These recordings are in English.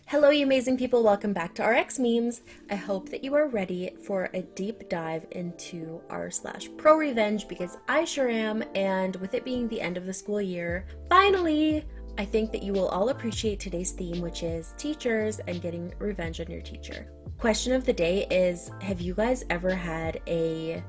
Hello, you amazing people. Welcome back to RXMemes. I hope that you are ready for a deep dive into r/ProRevenge because I sure am. And with it being the end of the school year, finally, I think that you will all appreciate today's theme, which is teachers and getting revenge on your teacher. Question of the day is, have you guys ever had a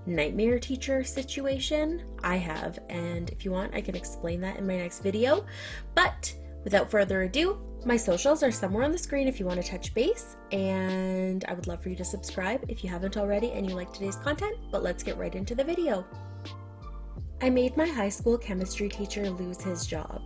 nightmare teacher situation? I have, and if you want, I can explain that in my next video. But without further ado, my socials are somewhere on the screen if you want to touch base, and I would love for you to subscribe if you haven't already and you like today's content, but let's get right into the video. I made my high school chemistry teacher lose his job.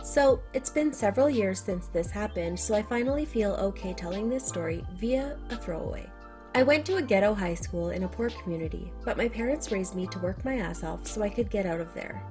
So it's been several years since this happened, so I finally feel okay telling this story via a throwaway. I went to a ghetto high school in a poor community, but my parents raised me to work my ass off so I could get out of there.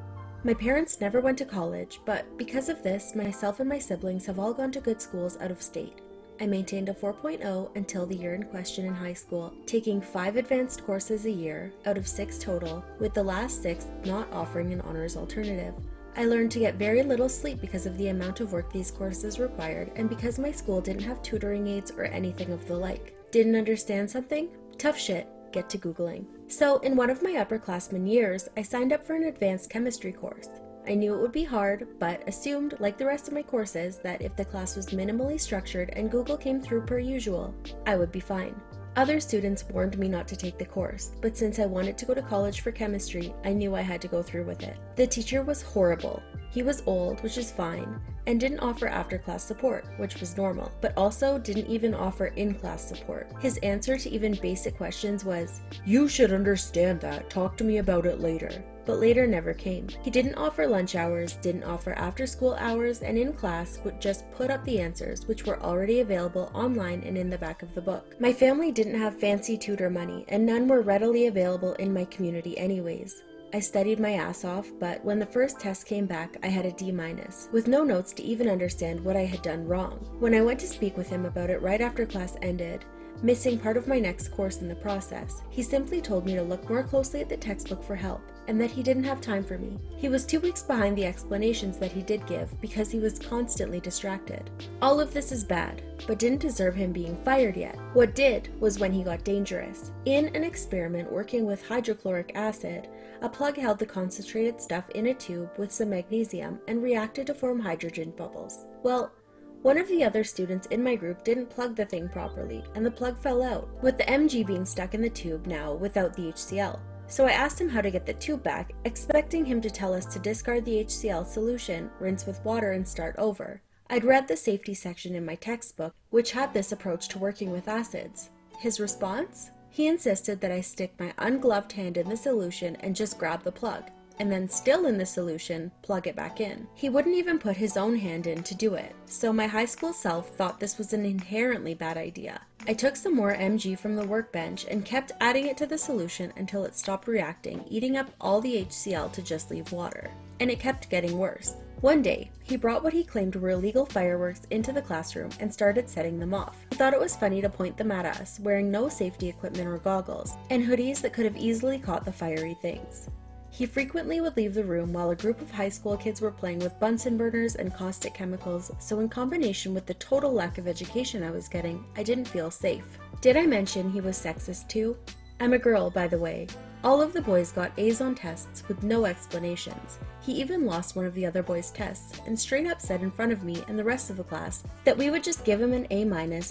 My parents never went to college, but because of this, myself and my siblings have all gone to good schools out of state. I maintained a 4.0 until the year in question in high school, taking 5 advanced courses a year out of 6 total, with the last 6 not offering an honors alternative. I learned to get very little sleep because of the amount of work these courses required, and because my school didn't have tutoring aids or anything of the like. Didn't understand something? Tough shit. Get to Googling. So in one of my upperclassmen years, I signed up for an advanced chemistry course. I knew it would be hard, but assumed, like the rest of my courses, that if the class was minimally structured and Google came through per usual, I would be fine. Other students warned me not to take the course, but since I wanted to go to college for chemistry, I knew I had to go through with it. The teacher was horrible. He was old, which is fine, and didn't offer after-class support, which was normal, but also didn't even offer in-class support. His answer to even basic questions was, "You should understand that, talk to me about it later." But later never came. He didn't offer lunch hours, didn't offer after-school hours, and in class would just put up the answers, which were already available online and in the back of the book. My family didn't have fancy tutor money, and none were readily available in my community anyways. I studied my ass off, but when the first test came back, I had a D-, with no notes to even understand what I had done wrong. When I went to speak with him about it right after class ended, missing part of my next course in the process, he simply told me to look more closely at the textbook for help, and that he didn't have time for me. He was 2 weeks behind the explanations that he did give because he was constantly distracted. All of this is bad, but didn't deserve him being fired yet. What did was when he got dangerous. In an experiment working with hydrochloric acid, a plug held the concentrated stuff in a tube with some magnesium and reacted to form hydrogen bubbles. Well, one of the other students in my group didn't plug the thing properly, and the plug fell out, with the Mg being stuck in the tube now without the HCl. So I asked him how to get the tube back, expecting him to tell us to discard the HCl solution, rinse with water, and start over. I'd read the safety section in my textbook, which had this approach to working with acids. His response? He insisted that I stick my ungloved hand in the solution and just grab the plug, and then still in the solution, plug it back in. He wouldn't even put his own hand in to do it, so my high school self thought this was an inherently bad idea. I took some more Mg from the workbench and kept adding it to the solution until it stopped reacting, eating up all the HCl to just leave water. And it kept getting worse. One day, he brought what he claimed were illegal fireworks into the classroom and started setting them off. He thought it was funny to point them at us, wearing no safety equipment or goggles, and hoodies that could have easily caught the fiery things. He frequently would leave the room while a group of high school kids were playing with Bunsen burners and caustic chemicals, so in combination with the total lack of education I was getting, I didn't feel safe. Did I mention he was sexist too? I'm a girl, by the way. All of the boys got A's on tests with no explanations. He even lost one of the other boys' tests and straight up said in front of me and the rest of the class that we would just give him an A-,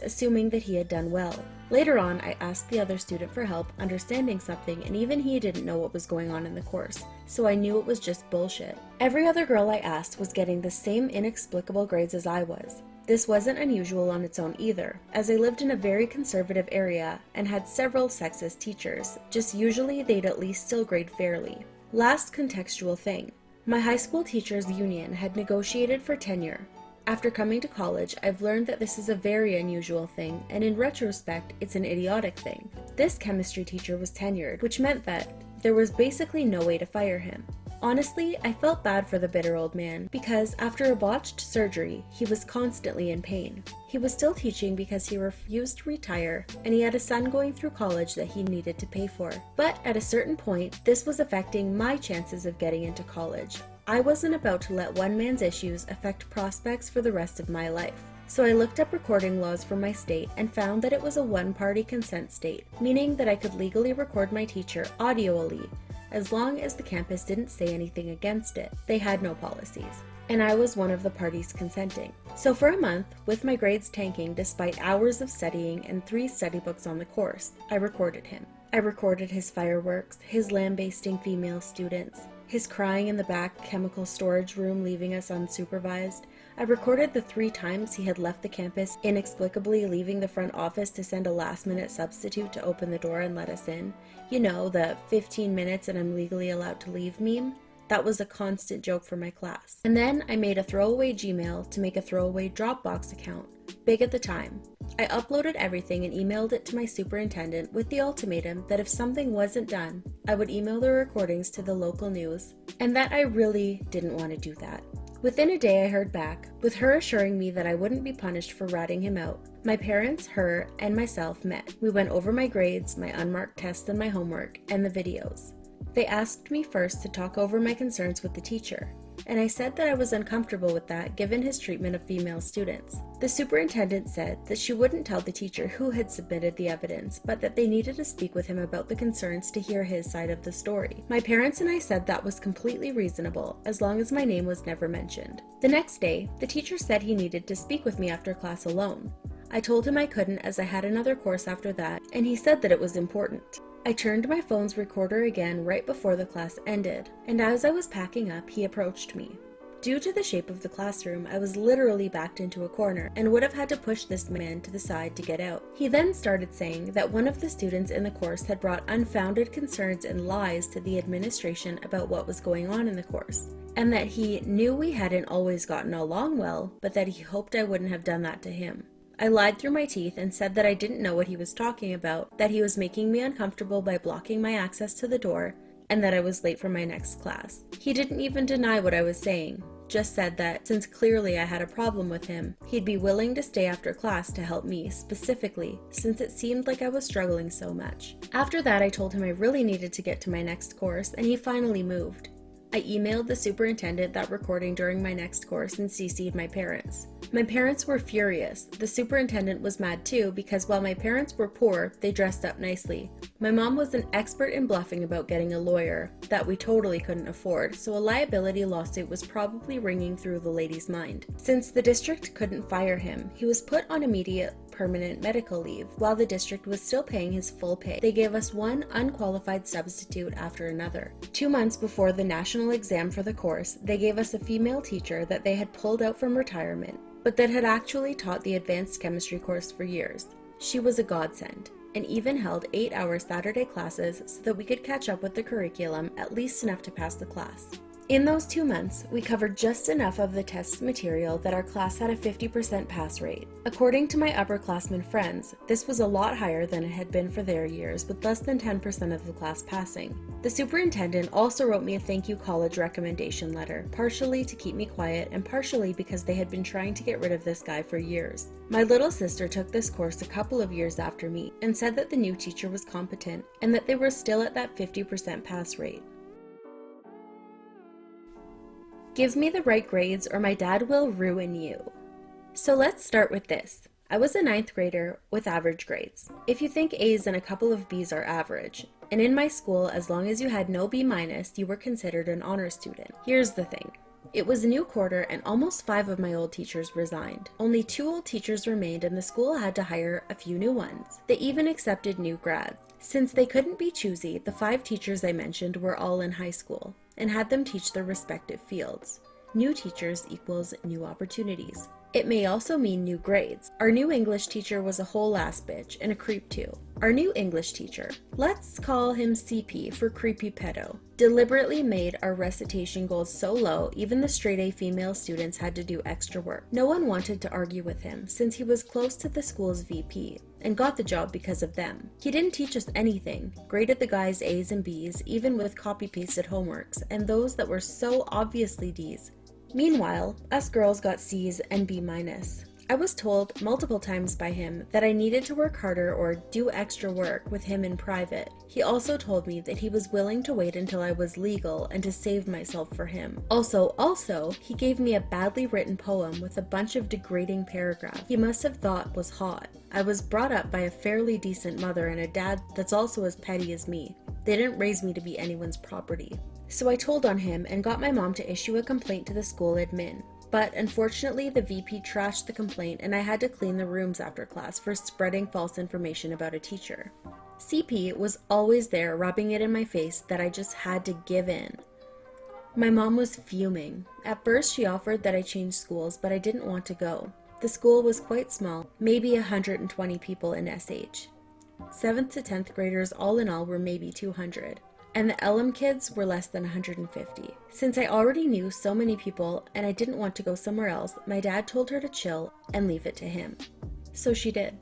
assuming that he had done well. Later on, I asked the other student for help understanding something, and even he didn't know what was going on in the course, so I knew it was just bullshit. Every other girl I asked was getting the same inexplicable grades as I was. This wasn't unusual on its own either, as I lived in a very conservative area and had several sexist teachers, just usually they'd at least still grade fairly. Last contextual thing. My high school teachers' union had negotiated for tenure. After coming to college, I've learned that this is a very unusual thing, and in retrospect, it's an idiotic thing. This chemistry teacher was tenured, which meant that there was basically no way to fire him. Honestly, I felt bad for the bitter old man because after a botched surgery, he was constantly in pain. He was still teaching because he refused to retire, and he had a son going through college that he needed to pay for. But at a certain point, this was affecting my chances of getting into college. I wasn't about to let one man's issues affect prospects for the rest of my life. So I looked up recording laws for my state and found that it was a one-party consent state, meaning that I could legally record my teacher audioally, as long as the campus didn't say anything against it. They had no policies. And I was one of the parties consenting. So for a month, with my grades tanking despite hours of studying and 3 study books on the course, I recorded him. I recorded his fireworks, his lambasting female students, his crying in the back chemical storage room leaving us unsupervised. I recorded the 3 times he had left the campus, inexplicably leaving the front office to send a last-minute substitute to open the door and let us in. You know, the 15 minutes and I'm legally allowed to leave meme. That was a constant joke for my class. And then I made a throwaway Gmail to make a throwaway Dropbox account, big at the time. I uploaded everything and emailed it to my superintendent with the ultimatum that if something wasn't done, I would email the recordings to the local news, and that I really didn't want to do that. Within a day I heard back, with her assuring me that I wouldn't be punished for ratting him out. My parents, her, and myself met. We went over my grades, my unmarked tests and my homework, and the videos. They asked me first to talk over my concerns with the teacher, and I said that I was uncomfortable with that given his treatment of female students. The superintendent said that she wouldn't tell the teacher who had submitted the evidence, but that they needed to speak with him about the concerns to hear his side of the story. My parents and I said that was completely reasonable, as long as my name was never mentioned. The next day, the teacher said he needed to speak with me after class alone. I told him I couldn't as I had another course after that, and he said that it was important. I turned my phone's recorder again right before the class ended, and as I was packing up, he approached me. Due to the shape of the classroom, I was literally backed into a corner and would have had to push this man to the side to get out. He then started saying that one of the students in the course had brought unfounded concerns and lies to the administration about what was going on in the course, and that he knew we hadn't always gotten along well, but that he hoped I wouldn't have done that to him. I lied through my teeth and said that I didn't know what he was talking about, that he was making me uncomfortable by blocking my access to the door, and that I was late for my next class. He didn't even deny what I was saying, just said that since clearly I had a problem with him, he'd be willing to stay after class to help me, specifically, since it seemed like I was struggling so much. After that, I told him I really needed to get to my next course, and he finally moved. I emailed the superintendent that recording during my next course and CC'd my parents. My parents were furious. The superintendent was mad too because while my parents were poor, they dressed up nicely. My mom was an expert in bluffing about getting a lawyer that we totally couldn't afford, so a liability lawsuit was probably ringing through the lady's mind. Since the district couldn't fire him, he was put on immediate permanent medical leave while the district was still paying his full pay. They gave us one unqualified substitute after another. 2 months before the national exam for the course, they gave us a female teacher that they had pulled out from retirement, but that had actually taught the advanced chemistry course for years. She was a godsend, and even held 8-hour Saturday classes so that we could catch up with the curriculum at least enough to pass the class. In those 2 months, we covered just enough of the test material that our class had a 50% pass rate. According to my upperclassmen friends, this was a lot higher than it had been for their years, with less than 10% of the class passing. The superintendent also wrote me a thank you college recommendation letter, partially to keep me quiet and partially because they had been trying to get rid of this guy for years. My little sister took this course a couple of years after me and said that the new teacher was competent and that they were still at that 50% pass rate. Give me the right grades or my dad will ruin you. So let's start with this. I was a 9th grader with average grades. If you think A's and a couple of B's are average, and in my school, as long as you had no B-, you were considered an honor student. Here's the thing. It was a new quarter and almost 5 of my old teachers resigned. Only 2 old teachers remained and the school had to hire a few new ones. They even accepted new grads. Since they couldn't be choosy, the 5 teachers I mentioned were all in high school and had them teach their respective fields. New teachers equals new opportunities. It may also mean new grades. Our new English teacher was a whole ass bitch and a creep too. Our new English teacher, let's call him CP for creepy pedo, deliberately made our recitation goals so low even the straight A female students had to do extra work. No one wanted to argue with him since he was close to the school's VP and got the job because of them. He didn't teach us anything, graded the guys A's and B's even with copy-pasted homeworks and those that were so obviously D's. Meanwhile, us girls got C's and B-. I was told multiple times by him that I needed to work harder or do extra work with him in private. He also told me that he was willing to wait until I was legal and to save myself for him. Also, he gave me a badly written poem with a bunch of degrading paragraphs he must have thought was hot. I was brought up by a fairly decent mother and a dad that's also as petty as me. They didn't raise me to be anyone's property. So I told on him and got my mom to issue a complaint to the school admin. But unfortunately, the VP trashed the complaint and I had to clean the rooms after class for spreading false information about a teacher. CP was always there rubbing it in my face that I just had to give in. My mom was fuming. At first, she offered that I change schools, but I didn't want to go. The school was quite small, maybe 120 people in SH. 7th to 10th graders all in all were maybe 200. And the LM kids were less than 150. Since I already knew so many people and I didn't want to go somewhere else, my dad told her to chill and leave it to him. So she did.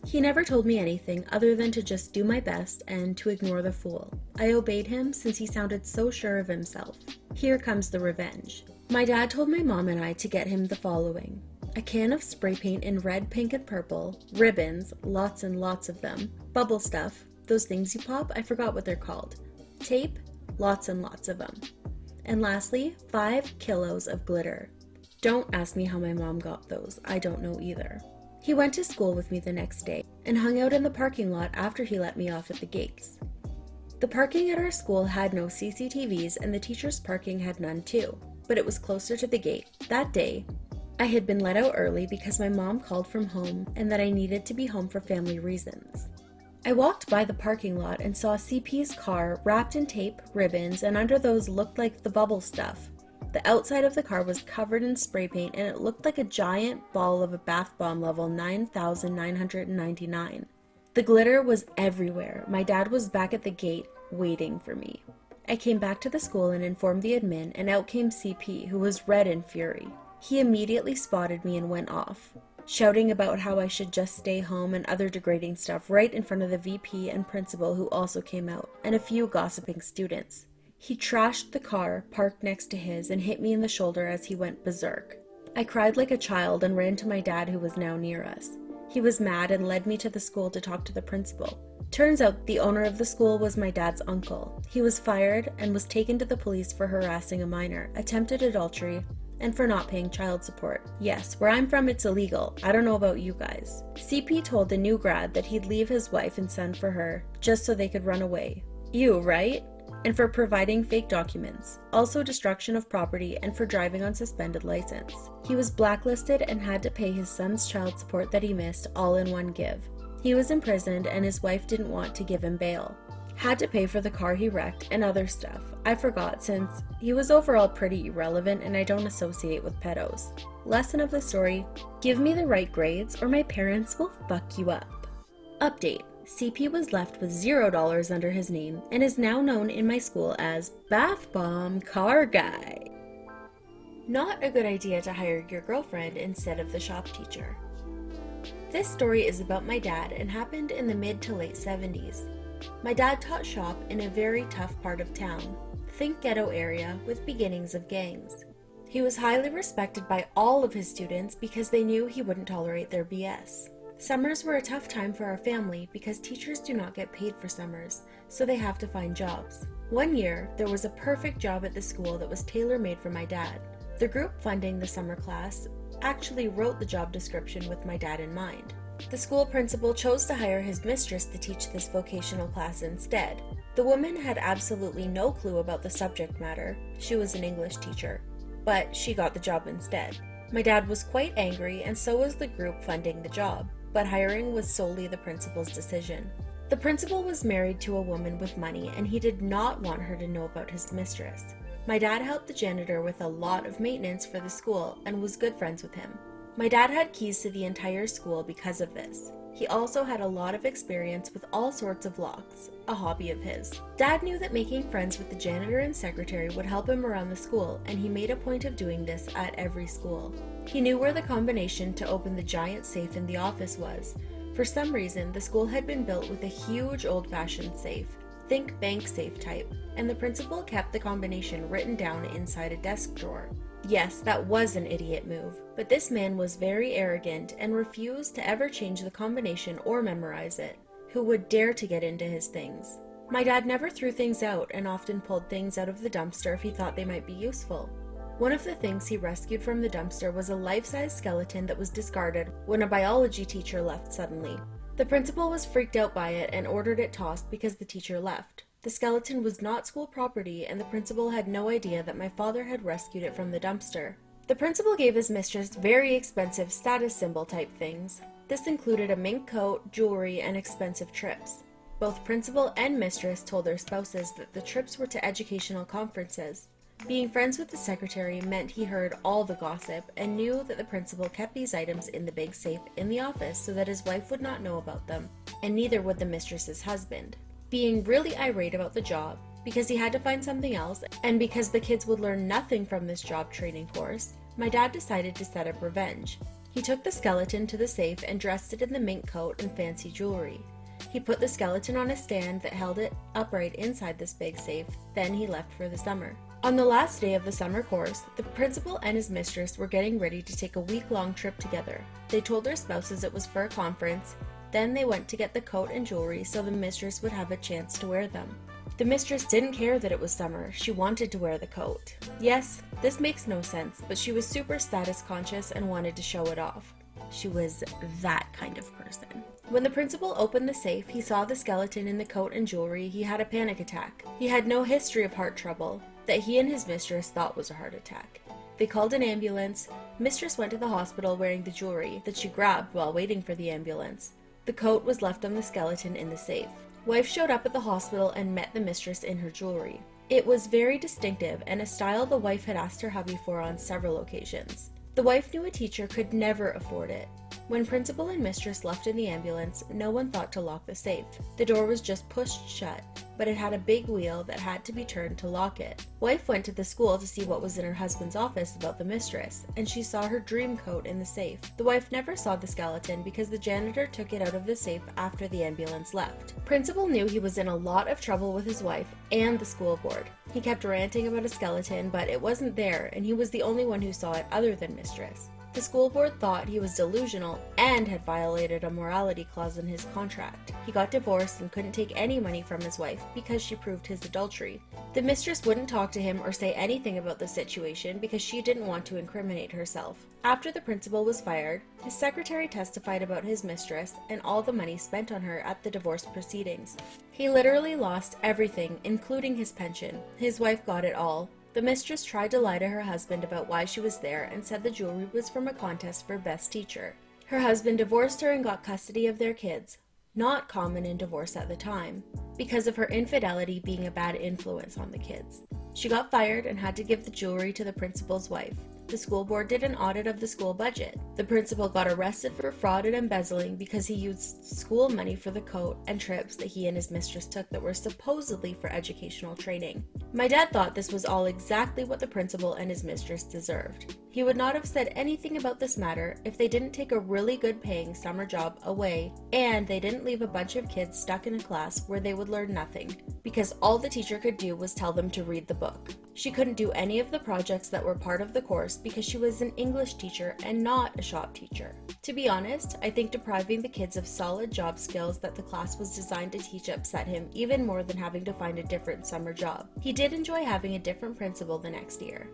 He never told me anything other than to just do my best and to ignore the fool. I obeyed him since he sounded so sure of himself. Here comes the revenge. My dad told my mom and I to get him the following: a can of spray paint in red, pink, and purple, ribbons, lots and lots of them, bubble stuff, those things you pop, I forgot what they're called, tape, lots and lots of them, and lastly, 5 kilos of glitter. Don't ask me how my mom got those, I don't know either. He went to school with me the next day and hung out in the parking lot after he let me off at the gates. The parking at our school had no CCTVs and the teachers' parking had none too, but it was closer to the gate. That day, I had been let out early because my mom called from home and that I needed to be home for family reasons. I walked by the parking lot and saw CP's car wrapped in tape, ribbons, and under those looked like the bubble stuff. The outside of the car was covered in spray paint and it looked like a giant ball of a bath bomb level 9,999. The glitter was everywhere. My dad was back at the gate waiting for me. I came back to the school and informed the admin, and out came CP, who was red in fury. He immediately spotted me and went off, shouting about how I should just stay home and other degrading stuff right in front of the VP and principal, who also came out, and a few gossiping students. He trashed the car parked next to his and hit me in the shoulder as he went berserk. I cried like a child and ran to my dad, who was now near us. He was mad and led me to the school to talk to the principal. Turns out the owner of the school was my dad's uncle. He was fired and was taken to the police for harassing a minor, attempted adultery, and for not paying child support. Yes, where I'm from it's illegal. I don't know about you guys. CP told the new grad that he'd leave his wife and son for her, just so they could run away. Ew, right? And for providing fake documents, also destruction of property, and for driving on suspended license. He was blacklisted and had to pay his son's child support that he missed all in one give. He was imprisoned and his wife didn't want to give him bail. Had to pay for the car he wrecked and other stuff. I forgot since he was overall pretty irrelevant and I don't associate with pedos. Lesson of the story: give me the right grades or my parents will fuck you up. Update: CP was left with $0 under his name and is now known in my school as Bath Bomb Car Guy. Not a good idea to hire your girlfriend instead of the shop teacher. This story is about my dad and happened in the mid to late 70s. My dad taught shop in a very tough part of town, think ghetto area with beginnings of gangs. He was highly respected by all of his students because they knew he wouldn't tolerate their BS. Summers were a tough time for our family because teachers do not get paid for summers, so they have to find jobs. One year, there was a perfect job at the school that was tailor-made for my dad. The group funding the summer class actually wrote the job description with my dad in mind. The school principal chose to hire his mistress to teach this vocational class instead. The woman had absolutely no clue about the subject matter. She was an English teacher, but she got the job instead. My dad was quite angry, and so was the group funding the job, but hiring was solely the principal's decision. The principal was married to a woman with money, and he did not want her to know about his mistress. My dad helped the janitor with a lot of maintenance for the school and was good friends with him. My dad had keys to the entire school because of this. He also had a lot of experience with all sorts of locks, a hobby of his. Dad knew that making friends with the janitor and secretary would help him around the school, and he made a point of doing this at every school. He knew where the combination to open the giant safe in the office was. For some reason, the school had been built with a huge old-fashioned safe, think bank safe type, and the principal kept the combination written down inside a desk drawer. Yes, that was an idiot move, but this man was very arrogant and refused to ever change the combination or memorize it. Who would dare to get into his things? My dad never threw things out and often pulled things out of the dumpster if he thought they might be useful. One of the things he rescued from the dumpster was a life-size skeleton that was discarded when a biology teacher left suddenly. The principal was freaked out by it and ordered it tossed because the teacher left. The skeleton was not school property, and the principal had no idea that my father had rescued it from the dumpster. The principal gave his mistress very expensive status symbol type things. This included a mink coat, jewelry, and expensive trips. Both principal and mistress told their spouses that the trips were to educational conferences. Being friends with the secretary meant he heard all the gossip and knew that the principal kept these items in the big safe in the office so that his wife would not know about them, and neither would the mistress's husband. Being really irate about the job, because he had to find something else, and because the kids would learn nothing from this job training course, my dad decided to set up revenge. He took the skeleton to the safe and dressed it in the mink coat and fancy jewelry. He put the skeleton on a stand that held it upright inside this big safe, then he left for the summer. On the last day of the summer course, the principal and his mistress were getting ready to take a week-long trip together. They told their spouses it was for a conference. Then they went to get the coat and jewelry so the mistress would have a chance to wear them. The mistress didn't care that it was summer, she wanted to wear the coat. Yes, this makes no sense, but she was super status conscious and wanted to show it off. She was that kind of person. When the principal opened the safe, he saw the skeleton in the coat and jewelry. He had a panic attack. He had no history of heart trouble that he and his mistress thought was a heart attack. They called an ambulance. Mistress went to the hospital wearing the jewelry that she grabbed while waiting for the ambulance. The coat was left on the skeleton in the safe. Wife showed up at the hospital and met the mistress in her jewelry. It was very distinctive and a style the wife had asked her hubby for on several occasions. The wife knew a teacher could never afford it. When principal and mistress left in the ambulance, no one thought to lock the safe. The door was just pushed shut, but it had a big wheel that had to be turned to lock it. Wife went to the school to see what was in her husband's office about the mistress, and she saw her dream coat in the safe. The wife never saw the skeleton because the janitor took it out of the safe after the ambulance left. Principal knew he was in a lot of trouble with his wife and the school board. He kept ranting about a skeleton, but it wasn't there, and he was the only one who saw it other than mistress. The school board thought he was delusional and had violated a morality clause in his contract. He got divorced and couldn't take any money from his wife because she proved his adultery. The mistress wouldn't talk to him or say anything about the situation because she didn't want to incriminate herself. After the principal was fired, his secretary testified about his mistress and all the money spent on her at the divorce proceedings. He literally lost everything, including his pension. His wife got it all. The mistress tried to lie to her husband about why she was there and said the jewelry was from a contest for best teacher. Her husband divorced her and got custody of their kids, not common in divorce at the time, because of her infidelity being a bad influence on the kids. She got fired and had to give the jewelry to the principal's wife. The school board did an audit of the school budget. The principal got arrested for fraud and embezzling because he used school money for the coat and trips that he and his mistress took that were supposedly for educational training. My dad thought this was all exactly what the principal and his mistress deserved. He would not have said anything about this matter if they didn't take a really good paying summer job away and they didn't leave a bunch of kids stuck in a class where they would learn nothing, because all the teacher could do was tell them to read the book. She couldn't do any of the projects that were part of the course because she was an English teacher and not a shop teacher. To be honest, I think depriving the kids of solid job skills that the class was designed to teach upset him even more than having to find a different summer job. He did enjoy having a different principal the next year.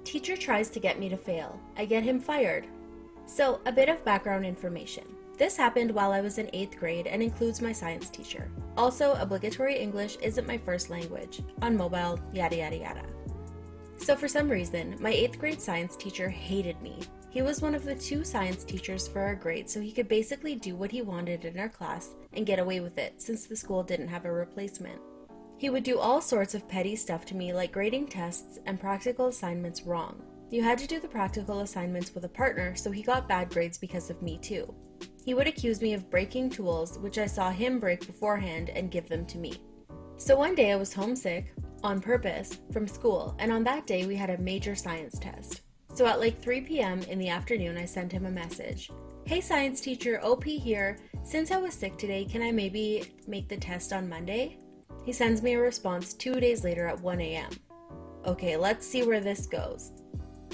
Teacher tries to get me to fail. I get him fired. So, a bit of background information. This happened while I was in 8th grade and includes my science teacher. Also, obligatory English isn't my first language. On mobile, yada yada yada. So for some reason, my 8th grade science teacher hated me. He was one of the 2 science teachers for our grade, so he could basically do what he wanted in our class and get away with it since the school didn't have a replacement. He would do all sorts of petty stuff to me, like grading tests and practical assignments wrong. You had to do the practical assignments with a partner, so he got bad grades because of me too. He would accuse me of breaking tools, which I saw him break beforehand, and give them to me. So one day I was homesick, on purpose, from school, and on that day we had a major science test. So at like 3 p.m. in the afternoon I sent him a message. Hey science teacher, OP here. Since I was sick today, can I maybe make the test on Monday? He sends me a response 2 days later at 1 a.m. Okay, let's see where this goes.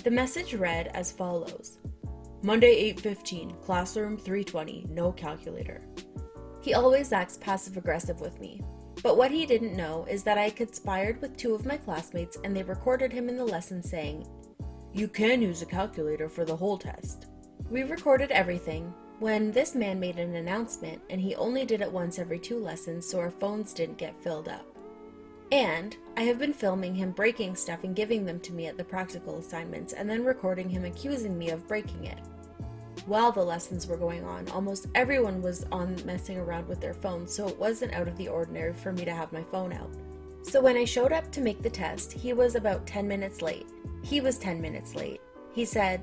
The message read as follows: Monday 8:15, classroom 320, no calculator. He always acts passive-aggressive with me, but what he didn't know is that I conspired with 2 of my classmates and they recorded him in the lesson saying, "You can use a calculator for the whole test." We recorded everything when this man made an announcement, and he only did it once every 2 lessons so our phones didn't get filled up. And I have been filming him breaking stuff and giving them to me at the practical assignments and then recording him accusing me of breaking it. While the lessons were going on, almost everyone was on messing around with their phones, so it wasn't out of the ordinary for me to have my phone out. So when I showed up to make the test, he was about 10 minutes late. He was 10 minutes late. He said,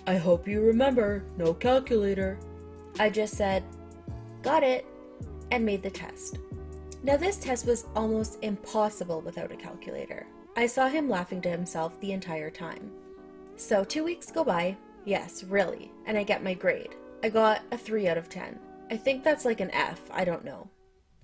"I hope you remember, no calculator." I just said, "Got it," and made the test. Now this test was almost impossible without a calculator. I saw him laughing to himself the entire time. So 2 weeks go by, yes, really, and I get my grade. I got a 3 out of 10. I think that's like an F, I don't know.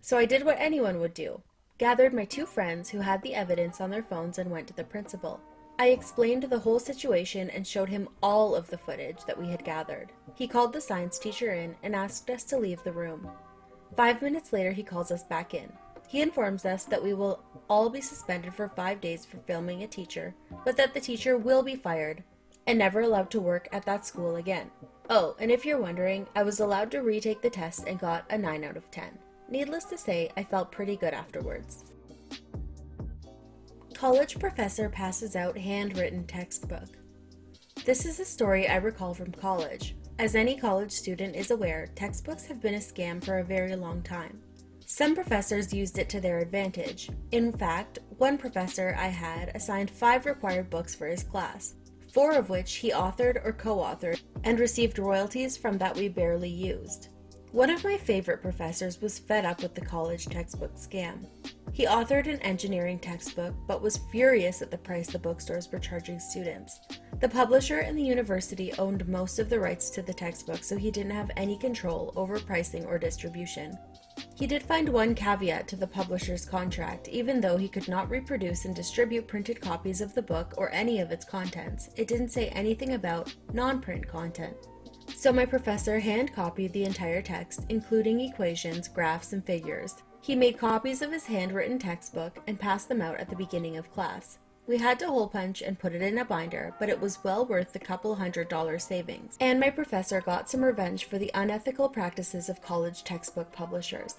So I did what anyone would do. Gathered my 2 friends who had the evidence on their phones and went to the principal. I explained the whole situation and showed him all of the footage that we had gathered. He called the science teacher in and asked us to leave the room. 5 minutes later, he calls us back in. He informs us that we will all be suspended for 5 days for filming a teacher, but that the teacher will be fired and never allowed to work at that school again. Oh, and if you're wondering, I was allowed to retake the test and got a 9 out of 10. Needless to say, I felt pretty good afterwards. College professor passes out handwritten textbook. This is a story I recall from college. As any college student is aware, textbooks have been a scam for a very long time. Some professors used it to their advantage. In fact, one professor I had assigned 5 required books for his class, 4 of which he authored or co-authored and received royalties from that we barely used. One of my favorite professors was fed up with the college textbook scam. He authored an engineering textbook, but was furious at the price the bookstores were charging students. The publisher and the university owned most of the rights to the textbook, so he didn't have any control over pricing or distribution. He did find one caveat to the publisher's contract. Even though he could not reproduce and distribute printed copies of the book or any of its contents, it didn't say anything about non-print content. So my professor hand-copied the entire text, including equations, graphs, and figures. He made copies of his handwritten textbook and passed them out at the beginning of class. We had to hole punch and put it in a binder, but it was well worth the couple $100 savings. And my professor got some revenge for the unethical practices of college textbook publishers.